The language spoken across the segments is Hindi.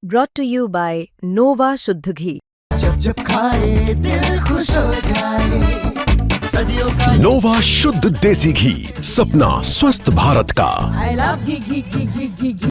brought to you by Nova शुद्ध घी। जब जब खाए दिल खुश हो जाए, सदियों का नोवा शुद्ध देसी घी, सपना स्वस्थ भारत का। I love घी घी घी घी घी घी।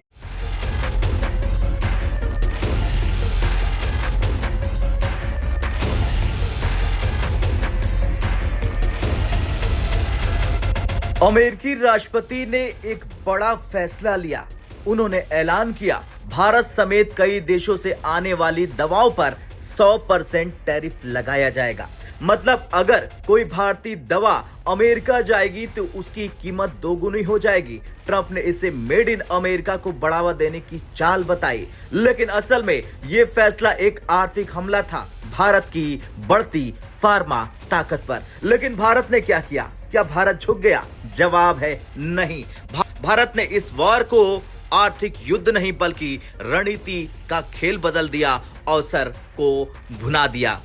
अमेरिकी राष्ट्रपति ने एक बड़ा फैसला लिया। उन्होंने ऐलान किया भारत समेत कई देशों से आने वाली दवाओं पर 100% टैरिफ लगाया जाएगा। मतलब अगर कोई भारतीय दवा अमेरिका जाएगी तो उसकी कीमत दोगुनी हो जाएगी। ट्रंप ने इसे मेड इन अमेरिका को बढ़ावा देने की चाल बताई, लेकिन असल में यह फैसला एक आर्थिक हमला था भारत की बढ़ती फार्मा ताकत पर। लेकिन भारत ने क्या किया? क्या भारत झुक गया? जवाब है नहीं। भारत ने इस वॉर को आर्थिक युद्ध नहीं बल्कि रणनीति का खेल बदल दिया, अवसर को भुना दिया।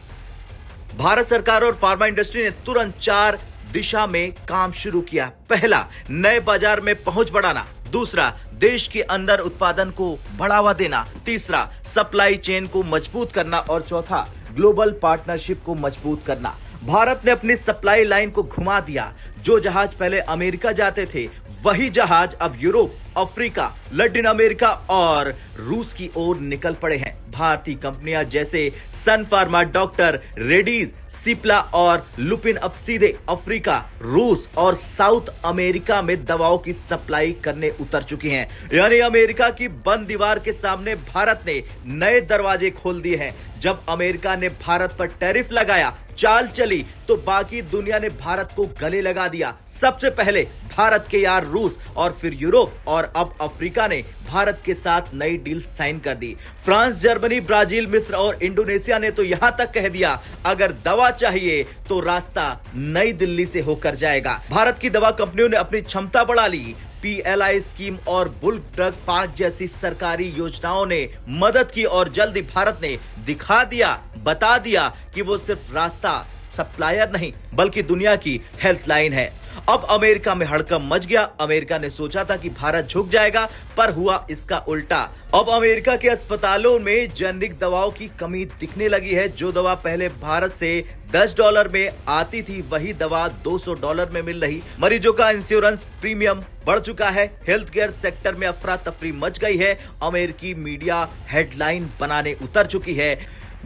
भारत सरकार और फार्मा इंडस्ट्री ने तुरंत 4 दिशा में काम शुरू किया। पहला, नए बाजार में पहुंच बढ़ाना। दूसरा, देश के अंदर उत्पादन को बढ़ावा देना। तीसरा, सप्लाई चेन को मजबूत करना। और चौथा, ग्लोबल पार्टनरशिप को मजबूत करना। भारत ने अपनी सप्लाई लाइन को घुमा दिया। जो जहाज पहले अमेरिका जाते थे, वही जहाज अब यूरोप, अफ्रीका, लैटिन अमेरिका और रूस की ओर निकल पड़े हैं। भारतीय कंपनियां जैसे सन फार्मा, डॉक्टर रेड्डीज, सिप्ला और लुपिन अब सीधे अफ्रीका, रूस और साउथ अमेरिका में दवाओं की सप्लाई करने उतर चुकी हैं। यानी अमेरिका की बंद दीवार के सामने भारत ने नए दरवाजे खोल दिए हैं। जब अमेरिका ने भारत पर टैरिफ लगाया, चाल चली तो बाकी दुनिया ने भारत को गले लगा दिया। सबसे पहले भारत के यार रूस और फिर यूरोप और अब अफ्रीका ने भारत के साथ नई डील साइन कर दी। फ्रांस, जर्मनी, ब्राजील, मिस्र और इंडोनेशिया ने तो यहां तक कह दिया अगर दवा चाहिए तो रास्ता नई दिल्ली से होकर जाएगा। भारत की दवा कंपनियों ने अपनी क्षमता बढ़ा ली। PLI स्कीम और बुल्क ड्रग पार्क जैसी सरकारी योजनाओं ने मदद की और जल्दी भारत ने दिखा दिया, बता दिया कि वो सिर्फ रास्ता सप्लायर नहीं बल्कि दुनिया की हेल्पलाइन है। अब अमेरिका में हड़कंप मच गया। अमेरिका ने सोचा था कि भारत झुक जाएगा, पर हुआ इसका उल्टा। अब अमेरिका के अस्पतालों में जेनरिक दवाओं की कमी दिखने लगी है। जो दवा पहले भारत से $10 में आती थी, वही दवा $200 में मिल रही। मरीजों का इंश्योरेंस प्रीमियम बढ़ चुका है। हेल्थ केयर सेक्टर में अफरा तफरी मच गई है। अमेरिकी मीडिया हेडलाइन बनाने उतर चुकी है।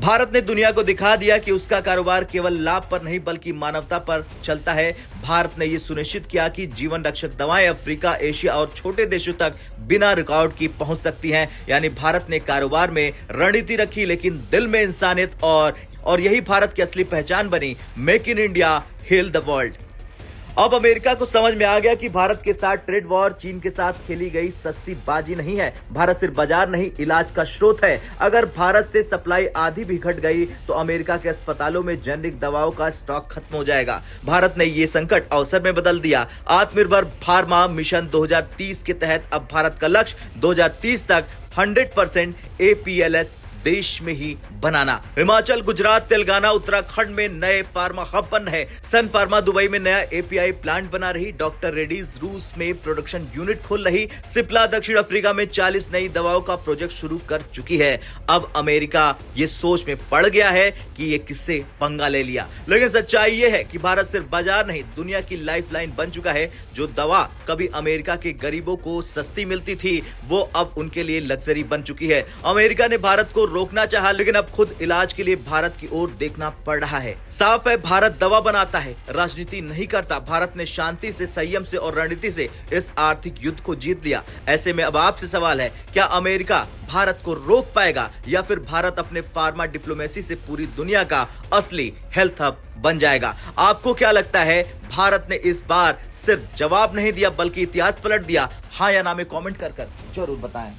भारत ने दुनिया को दिखा दिया कि उसका कारोबार केवल लाभ पर नहीं बल्कि मानवता पर चलता है। भारत ने यह सुनिश्चित किया कि जीवन रक्षक दवाएं अफ्रीका, एशिया और छोटे देशों तक बिना रुकावट की पहुंच सकती हैं। यानी भारत ने कारोबार में रणनीति रखी लेकिन दिल में इंसानियत, और यही भारत की असली पहचान बनी। Make in India, heal the world. अब अमेरिका को समझ में आ गया कि भारत के साथ ट्रेड वॉर चीन के साथ खेली गई सस्ती बाजी नहीं है। भारत सिर्फ बाजार नहीं, इलाज का स्रोत है। अगर भारत से सप्लाई आधी भी घट गई तो अमेरिका के अस्पतालों में जेनरिक दवाओं का स्टॉक खत्म हो जाएगा। भारत ने ये संकट अवसर में बदल दिया। आत्मनिर्भर फार्मा मिशन 2030 के तहत अब भारत का लक्ष्य 2030 तक 100% APLS देश में ही बनाना। हिमाचल, गुजरात, तेलंगाना, उत्तराखंड में नए फार्मा हब बन रहे। सन फार्मा दुबई में नया API प्लांट बना रही। डॉक्टर रेड्डीज रूस में प्रोडक्शन यूनिट खोल रही। सिप्ला दक्षिण अफ्रीका में 40 नई दवाओं का प्रोजेक्ट शुरू कर चुकी है। अब अमेरिका ये सोच में पड़ गया है कि ये किससे पंगा ले लिया। लेकिन सच्चाई ये है कि भारत सिर्फ बाजार नहीं, दुनिया की लाइफलाइन बन चुका है। जो दवा कभी अमेरिका के गरीबों को सस्ती मिलती थी, वो अब उनके लिए लग्जरी बन चुकी है। अमेरिका ने भारत को रोकना चाहा, लेकिन अब खुद इलाज के लिए भारत की ओर देखना पड़ रहा है। साफ है, भारत दवा बनाता है, राजनीति नहीं करता। भारत ने शांति से, संयम से और रणनीति से इस आर्थिक युद्ध को जीत लिया। ऐसे में अब आपसे सवाल है, क्या अमेरिका भारत को रोक पाएगा या फिर भारत अपने फार्मा डिप्लोमेसी से पूरी दुनिया का असली हेल्थ हब बन जाएगा? आपको क्या लगता है? भारत ने इस बार सिर्फ जवाब नहीं दिया बल्कि इतिहास पलट दिया। हाँ या ना में कमेंट कर जरूर बताएं।